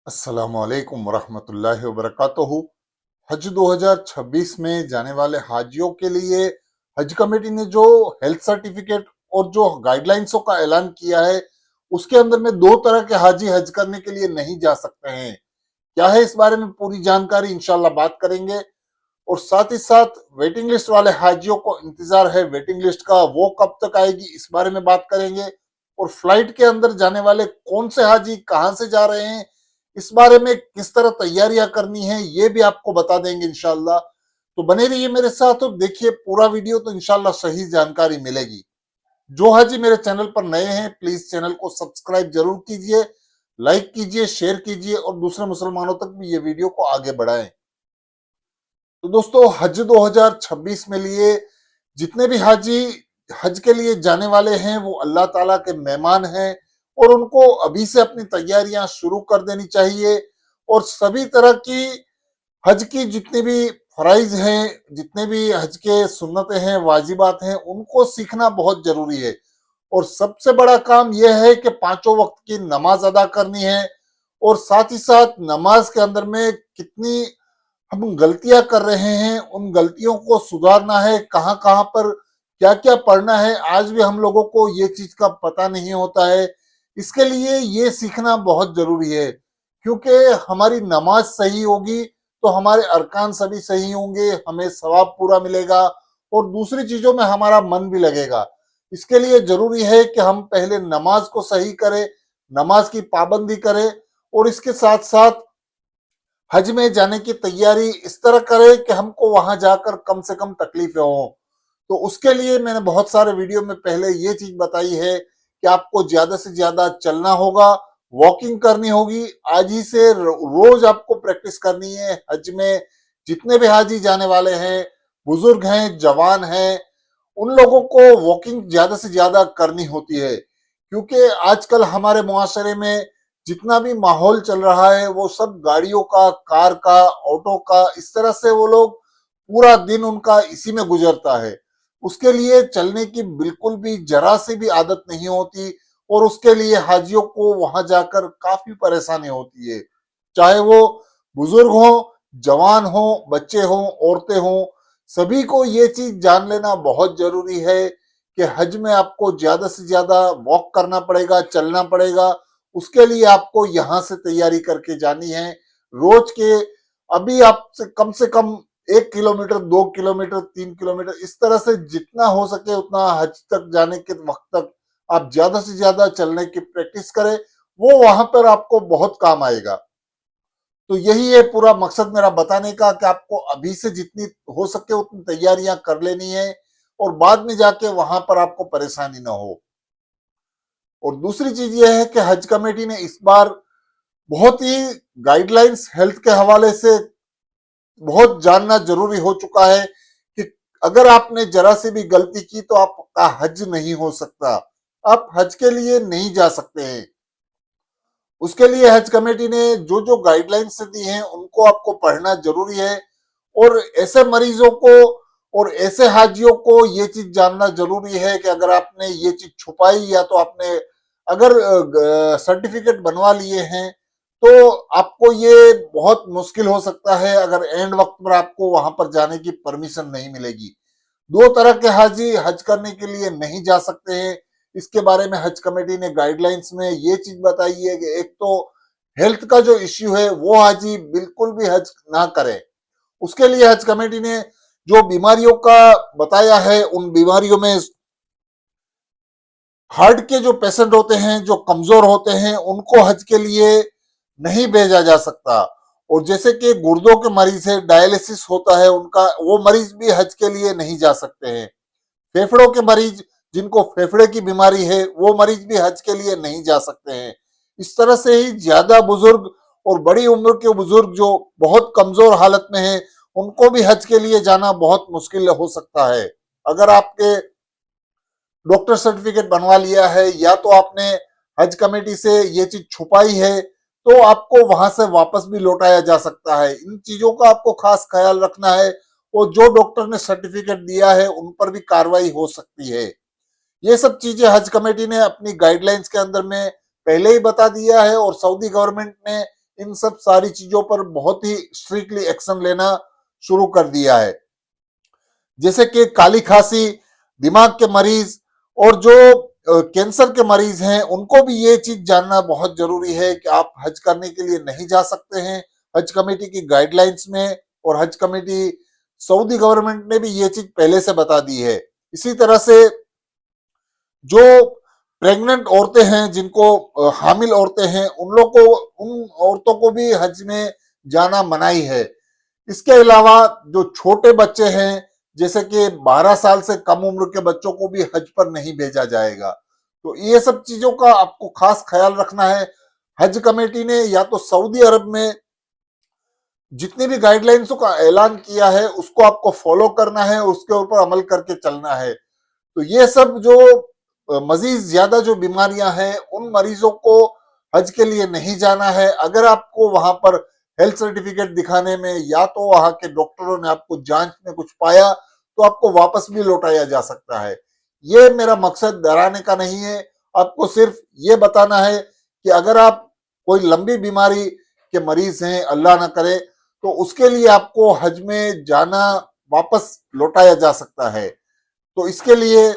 अस्सलामुअलैकुम वरहमतुल्लाहि वबरकातुहू। हज 2026 में जाने वाले हाजियों के लिए हज कमेटी ने जो हेल्थ सर्टिफिकेट और जो गाइडलाइंसों का ऐलान किया है, उसके अंदर में दो तरह के हाजी हज करने के लिए नहीं जा सकते हैं। क्या है इस बारे में पूरी जानकारी इंशाल्लाह बात करेंगे। और साथ ही साथ वेटिंग लिस्ट वाले हाजियों को इंतजार है वेटिंग लिस्ट का, वो कब तक आएगी इस बारे में बात करेंगे। और फ्लाइट के अंदर जाने वाले कौन से हाजी कहां से जा रहे हैं, इस बारे में किस तरह तैयारियां करनी है, ये भी आपको बता देंगे इंशाल्लाह। तो बने रहिए मेरे साथ और देखिए पूरा वीडियो, तो इंशाल्लाह सही जानकारी मिलेगी। जो हाजी मेरे चैनल पर नए हैं प्लीज चैनल को सब्सक्राइब जरूर कीजिए, लाइक कीजिए, शेयर कीजिए और दूसरे मुसलमानों तक भी ये वीडियो को आगे बढ़ाएं। तो दोस्तों, हज 2026 में लिए जितने भी हाजी हज के लिए जाने वाले हैं वो अल्लाह ताला के मेहमान हैं, और उनको अभी से अपनी तैयारियां शुरू कर देनी चाहिए। और सभी तरह की हज की जितनी भी फराइज हैं, जितने भी हज के सुन्नतें हैं, वाजिबात हैं, उनको सीखना बहुत जरूरी है। और सबसे बड़ा काम यह है कि पांचों वक्त की नमाज अदा करनी है। और साथ ही साथ नमाज के अंदर में कितनी हम गलतियां कर रहे हैं, उन गलतियों को सुधारना है। कहाँ कहाँ पर क्या क्या पढ़ना है, आज भी हम लोगों को ये चीज का पता नहीं होता है। इसके लिए ये सीखना बहुत जरूरी है, क्योंकि हमारी नमाज सही होगी तो हमारे अरकान सभी सही होंगे, हमें सवाब पूरा मिलेगा और दूसरी चीजों में हमारा मन भी लगेगा। इसके लिए जरूरी है कि हम पहले नमाज को सही करें, नमाज की पाबंदी करें, और इसके साथ साथ हज में जाने की तैयारी इस तरह करें कि हमको वहां जाकर कम से कम तकलीफें हो। तो उसके लिए मैंने बहुत सारे वीडियो में पहले ये चीज बताई है कि आपको ज्यादा से ज्यादा चलना होगा, वॉकिंग करनी होगी। आज ही से रोज आपको प्रैक्टिस करनी है। हज में जितने भी हाजी जाने वाले हैं, बुजुर्ग हैं, जवान हैं, उन लोगों को वॉकिंग ज्यादा से ज्यादा करनी होती है। क्योंकि आजकल हमारे मुआशरे में जितना भी माहौल चल रहा है वो सब गाड़ियों का, कार का, ऑटो का, इस तरह से वो लोग पूरा दिन उनका इसी में गुजरता है। उसके लिए चलने की बिल्कुल भी जरा सी भी आदत नहीं होती, और उसके लिए हाजियों को वहां जाकर काफी परेशानी होती है। चाहे वो बुजुर्ग हो, जवान हो, बच्चे हो, औरतें हो, सभी को ये चीज जान लेना बहुत जरूरी है कि हज में आपको ज्यादा से ज्यादा वॉक करना पड़ेगा, चलना पड़ेगा। उसके लिए आपको यहां से तैयारी करके जानी है। रोज के अभी आपसे कम से कम 1 किलोमीटर, 2 किलोमीटर, 3 किलोमीटर, इस तरह से जितना हो सके उतना हज तक जाने के वक्त तक आप ज्यादा से ज्यादा चलने की प्रैक्टिस करें। वो वहां पर आपको बहुत काम आएगा। तो यही है पूरा मकसद मेरा बताने का कि आपको अभी से जितनी हो सके उतनी तैयारियां कर लेनी है, और बाद में जाके वहां पर आपको परेशानी ना हो। और दूसरी चीज यह है कि हज कमेटी ने इस बार बहुत ही गाइडलाइंस हेल्थ के हवाले से बहुत जानना जरूरी हो चुका है कि अगर आपने जरा से भी गलती की तो आपका हज नहीं हो सकता, आप हज के लिए नहीं जा सकते हैं। उसके लिए हज कमेटी ने जो जो गाइडलाइंस दी हैं उनको आपको पढ़ना जरूरी है। और ऐसे मरीजों को और ऐसे हाजियों को ये चीज जानना जरूरी है कि अगर आपने ये चीज छुपाई, या तो आपने अगर सर्टिफिकेट बनवा लिए हैं, तो आपको ये बहुत मुश्किल हो सकता है अगर एंड वक्त पर आपको वहां पर जाने की परमिशन नहीं मिलेगी। दो तरह के हाजी हज करने के लिए नहीं जा सकते हैं। इसके बारे में हज कमेटी ने गाइडलाइंस में ये चीज बताई है कि एक तो हेल्थ का जो इश्यू है वो हाजी बिल्कुल भी हज ना करे। उसके लिए हज कमेटी ने जो बीमारियों का बताया है, उन बीमारियों में हार्ट के जो पेशेंट होते हैं, जो कमजोर होते हैं, उनको हज के लिए नहीं भेजा जा सकता। और जैसे कि गुर्दों के मरीज है, डायलिसिस होता है उनका, वो मरीज भी हज के लिए नहीं जा सकते हैं। फेफड़ों के मरीज, जिनको फेफड़े की बीमारी है, वो मरीज भी हज के लिए नहीं जा सकते हैं। इस तरह से ही ज्यादा बुजुर्ग और बड़ी उम्र के बुजुर्ग जो बहुत कमजोर हालत में हैं, उनको भी हज के लिए जाना बहुत मुश्किल हो सकता है। अगर आपके डॉक्टर सर्टिफिकेट बनवा लिया है, या तो आपने हज कमेटी से ये चीज छुपाई है, तो आपको वहां से वापस भी लौटाया जा सकता है। इन चीजों का आपको खास ख्याल रखना है, और जो डॉक्टर ने सर्टिफिकेट दिया है उन पर भी कार्रवाई हो सकती है। ये सब चीजें हज कमेटी ने अपनी गाइडलाइंस के अंदर में पहले ही बता दिया है, और सऊदी गवर्नमेंट ने इन सब सारी चीजों पर बहुत ही स्ट्रिक्टली एक्शन लेना शुरू कर दिया है। जैसे कि काली खांसी, दिमाग के मरीज और जो कैंसर के मरीज हैं, उनको भी ये चीज जानना बहुत जरूरी है कि आप हज करने के लिए नहीं जा सकते हैं हज कमेटी की गाइडलाइंस में। और हज कमेटी सऊदी गवर्नमेंट ने भी ये चीज पहले से बता दी है। इसी तरह से जो प्रेग्नेंट औरतें हैं, जिनको हामिल औरतें हैं, उन लोग को, उन औरतों को भी हज में जाना मनाही है। इसके अलावा जो छोटे बच्चे हैं, जैसे कि 12 साल से कम उम्र के बच्चों को भी हज पर नहीं भेजा जाएगा। तो ये सब चीजों का आपको खास ख्याल रखना है। हज कमेटी ने या तो सऊदी अरब में जितनी भी गाइडलाइंसों का ऐलान किया है उसको आपको फॉलो करना है, उसके ऊपर अमल करके चलना है। तो ये सब जो मजीद ज्यादा जो बीमारियां हैं, उन मरीजों को हज के लिए नहीं जाना है। अगर आपको वहां पर हेल्थ सर्टिफिकेट दिखाने में या तो वहां के डॉक्टरों ने आपको जांच में कुछ पाया तो आपको वापस भी लौटाया जा सकता है। ये मेरा मकसद डराने का नहीं है, आपको सिर्फ ये बताना है कि अगर आप कोई लंबी बीमारी के मरीज हैं, अल्लाह ना करे, तो उसके लिए आपको हज में जाना वापस लौटाया जा सकता है। तो इसके लिए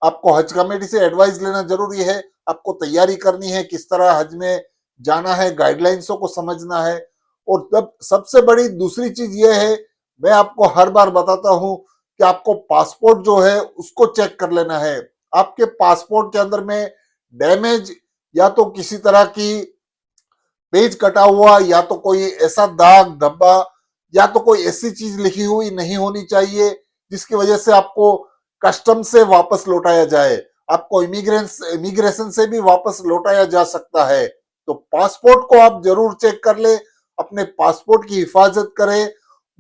आपको हज कमेटी से एडवाइस लेना जरूरी है, आपको तैयारी करनी है किस तरह हज में जाना है, गाइडलाइंसों को समझना है। और तब सबसे बड़ी दूसरी चीज ये है, मैं आपको हर बार बताता हूं कि आपको पासपोर्ट जो है उसको चेक कर लेना है। आपके पासपोर्ट के अंदर में डैमेज या तो किसी तरह की पेज कटा हुआ या तो कोई ऐसा दाग धब्बा या तो कोई ऐसी चीज लिखी हुई नहीं होनी चाहिए जिसकी वजह से आपको कस्टम से वापस लौटाया जाए। आपको इमिग्रेशन से भी वापस लौटाया जा सकता है। तो पासपोर्ट को आप जरूर चेक कर ले, अपने पासपोर्ट की हिफाजत करें।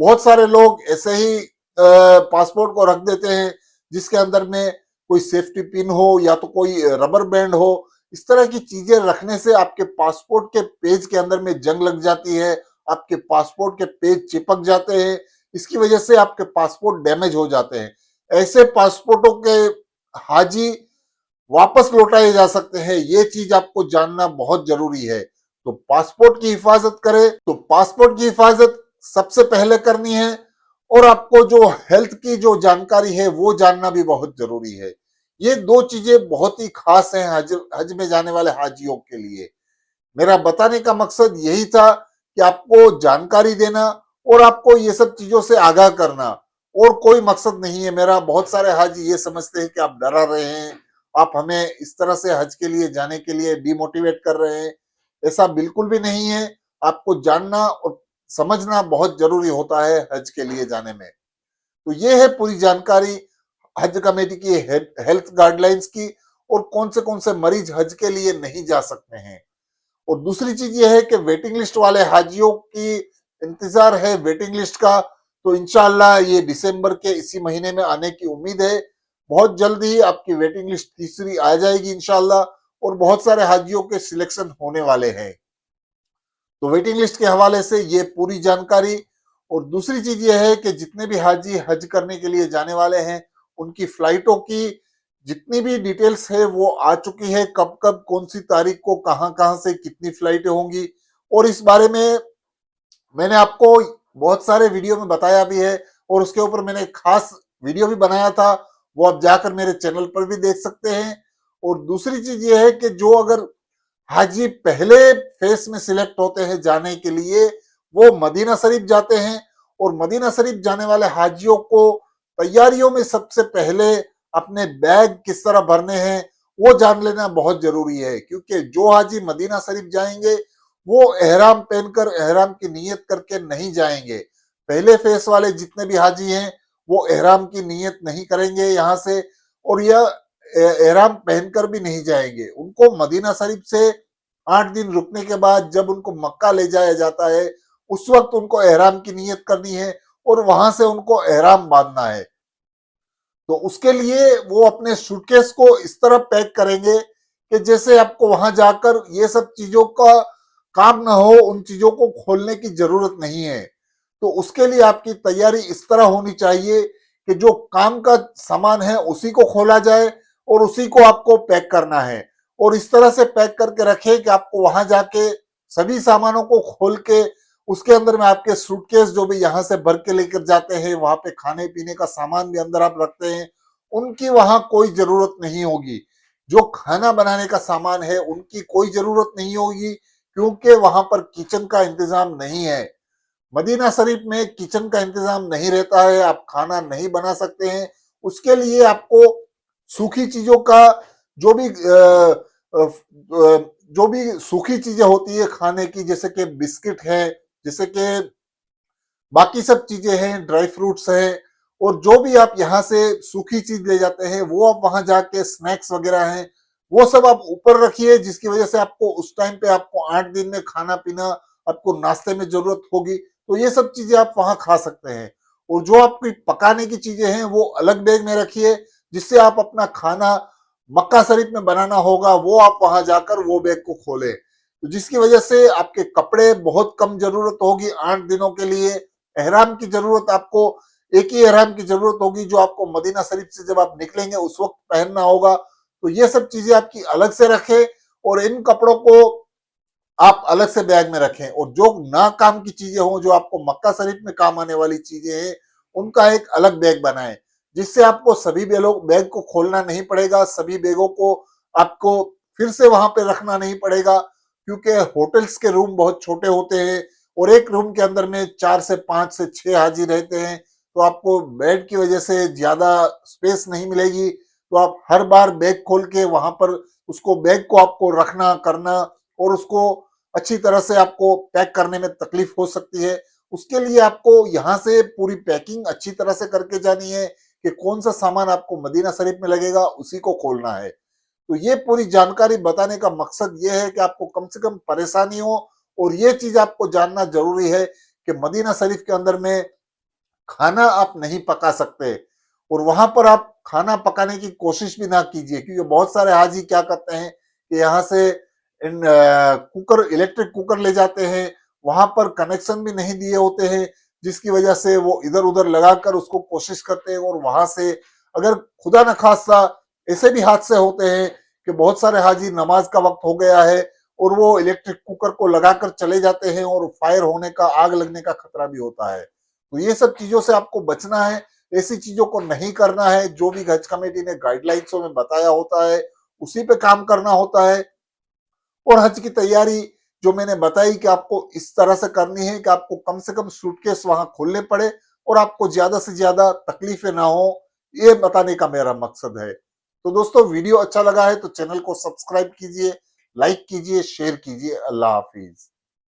बहुत सारे लोग ऐसे ही पासपोर्ट को रख देते हैं जिसके अंदर में कोई सेफ्टी पिन हो या तो कोई रबर बैंड हो। इस तरह की चीजें रखने से आपके पासपोर्ट के पेज के अंदर में जंग लग जाती है, आपके पासपोर्ट के पेज चिपक जाते हैं, इसकी वजह से आपके पासपोर्ट डैमेज हो जाते हैं। ऐसे पासपोर्टों के हाजी वापस लौटाए जा सकते हैं, ये चीज आपको जानना बहुत जरूरी है। तो पासपोर्ट की हिफाजत करें, तो पासपोर्ट की हिफाजत सबसे पहले करनी है। और आपको जो हेल्थ की जो जानकारी है वो जानना भी बहुत जरूरी है। ये दो चीजें बहुत ही खास हैं हज में जाने वाले हाजियों के लिए। मेरा बताने का मकसद यही था कि आपको जानकारी देना और आपको ये सब चीजों से आगाह करना, और कोई मकसद नहीं है मेरा। बहुत सारे हाजी ये समझते हैं कि आप डरा रहे हैं, आप हमें इस तरह से हज के लिए जाने के लिए डिमोटिवेट कर रहे हैं। ऐसा बिल्कुल भी नहीं है। आपको जानना और समझना बहुत जरूरी होता है हज के लिए जाने में। तो ये है पूरी जानकारी हज कमेटी की हेल्थ गाइडलाइंस की, और कौन से मरीज हज के लिए नहीं जा सकते हैं। और दूसरी चीज ये है कि वेटिंग लिस्ट वाले हाजियों की इंतजार है वेटिंग लिस्ट का। तो इंशाल्लाह ये दिसंबर के इसी महीने में आने की उम्मीद है। बहुत जल्द ही आपकी वेटिंग लिस्ट तीसरी आ जाएगी इंशाल्लाह, और बहुत सारे हाजियों के सिलेक्शन होने वाले हैं। तो वेटिंग लिस्ट के हवाले से ये पूरी जानकारी। और दूसरी चीज ये है कि जितने भी हाजी हज करने के लिए जाने वाले हैं, उनकी फ्लाइटों की जितनी भी डिटेल्स है वो आ चुकी है, कब कब कौन सी तारीख को कहां कहां से कितनी फ्लाइटें होंगी। और इस बारे में मैंने आपको बहुत सारे वीडियो में बताया भी है, और उसके ऊपर मैंने खास वीडियो भी बनाया था, वो आप जाकर मेरे चैनल पर भी देख सकते हैं। और दूसरी चीज ये है कि जो अगर हाजी पहले फेस में सिलेक्ट होते हैं जाने के लिए, वो मदीना शरीफ जाते हैं। और मदीना शरीफ जाने वाले हाजियों को तैयारियों में सबसे पहले अपने बैग किस तरह भरने हैं वो जान लेना बहुत जरूरी है। क्योंकि जो हाजी मदीना शरीफ जाएंगे वो एहराम पहनकर एहराम की नीयत करके नहीं जाएंगे। पहले फेस वाले जितने भी हाजी हैं वो एहराम की नीयत नहीं करेंगे यहाँ से, और यह एहराम पहनकर भी नहीं जाएंगे। उनको मदीना शरीफ से 8 दिन रुकने के बाद जब उनको मक्का ले जाया जाता है, उस वक्त उनको एहराम की नीयत करनी है और वहां से उनको एहराम बांधना है। तो उसके लिए वो अपने सूटकेस को इस तरह पैक करेंगे कि जैसे आपको वहां जाकर ये सब चीजों का काम ना हो, उन चीजों को खोलने की जरूरत नहीं है। तो उसके लिए आपकी तैयारी इस तरह होनी चाहिए कि जो काम का सामान है उसी को खोला जाए और उसी को आपको पैक करना है। और इस तरह से पैक करके रखें कि आपको वहां जाके सभी सामानों को खोल के उसके अंदर में आपके सूटकेस जो भी यहाँ से भर के लेकर जाते हैं, वहां पे खाने पीने का सामान भी अंदर आप रखते हैं, उनकी वहां कोई जरूरत नहीं होगी। जो खाना बनाने का सामान है उनकी कोई जरूरत नहीं होगी, क्योंकि वहां पर किचन का इंतजाम नहीं है। मदीना शरीफ में किचन का इंतजाम नहीं रहता है, आप खाना नहीं बना सकते हैं। उसके लिए आपको सूखी चीजों का जो भी जो भी सूखी चीजें होती है खाने की, जैसे कि बिस्किट है, जैसे कि बाकी सब चीजें हैं, ड्राई फ्रूट्स हैं, और जो भी आप यहाँ से सूखी चीज ले जाते हैं वो आप वहां जाके स्नैक्स वगैरह हैं वो सब आप ऊपर रखिए, जिसकी वजह से आपको उस टाइम पे आपको 8 दिन में खाना पीना, आपको नाश्ते में जरूरत होगी, तो ये सब चीजें आप वहां खा सकते हैं। और जो आपकी पकाने की चीजें हैं वो अलग बैग में रखिए, जिससे आप अपना खाना मक्का शरीफ में बनाना होगा वो आप वहां जाकर वो बैग को खोले, तो जिसकी वजह से आपके कपड़े बहुत कम जरूरत होगी 8 दिनों के लिए। एहराम की जरूरत आपको एक ही एहराम की जरूरत होगी, जो आपको मदीना शरीफ से जब आप निकलेंगे उस वक्त पहनना होगा। तो ये सब चीजें आपकी अलग से रखें, और इन कपड़ों को आप अलग से बैग में रखें। और जो ना काम की चीजें हों, जो आपको मक्का शरीफ में काम आने वाली चीजें हैं, उनका एक अलग बैग बनाएं, जिससे आपको सभी बैग को खोलना नहीं पड़ेगा, सभी बैगों को आपको फिर से वहां पे रखना नहीं पड़ेगा, क्योंकि होटल्स के रूम बहुत छोटे होते हैं और एक रूम के अंदर में 4 से 5 से 6 हाजी रहते हैं, तो आपको बेड की वजह से ज्यादा स्पेस नहीं मिलेगी। तो आप हर बार बैग खोल के वहां पर उसको बैग को आपको रखना करना, और उसको अच्छी तरह से आपको पैक करने में तकलीफ हो सकती है। उसके लिए आपको यहाँ से पूरी पैकिंग अच्छी तरह से करके जानी है कि कौन सा सामान आपको मदीना शरीफ में लगेगा उसी को खोलना है। तो ये पूरी जानकारी बताने का मकसद ये है कि आपको कम से कम परेशानी हो, और ये चीज आपको जानना जरूरी है कि मदीना शरीफ के अंदर में खाना आप नहीं पका सकते, और वहां पर आप खाना पकाने की कोशिश भी ना कीजिए, क्योंकि बहुत सारे हाजी क्या करते हैं कि यहाँ से इन कुकर, इलेक्ट्रिक कुकर ले जाते हैं, वहां पर कनेक्शन भी नहीं दिए होते हैं, जिसकी वजह से वो इधर उधर लगाकर उसको कोशिश करते हैं, और वहां से अगर खुदा न खास्ता ऐसे भी हादसे होते हैं कि बहुत सारे हाजी नमाज का वक्त हो गया है और वो इलेक्ट्रिक कुकर को लगाकर चले जाते हैं, और फायर होने का, आग लगने का खतरा भी होता है। तो ये सब चीजों से आपको बचना है, ऐसी चीजों को नहीं करना है। जो भी हज कमेटी ने गाइडलाइंसों में बताया होता है उसी पे काम करना होता है। और हज की तैयारी जो मैंने बताई कि आपको इस तरह से करनी है कि आपको कम से कम सूटकेस वहां खोलने पड़े और आपको ज्यादा से ज्यादा तकलीफें ना हो, ये बताने का मेरा मकसद है। तो दोस्तों, वीडियो अच्छा लगा है तो चैनल को सब्सक्राइब कीजिए, लाइक कीजिए, शेयर कीजिए। अल्लाह हाफिज।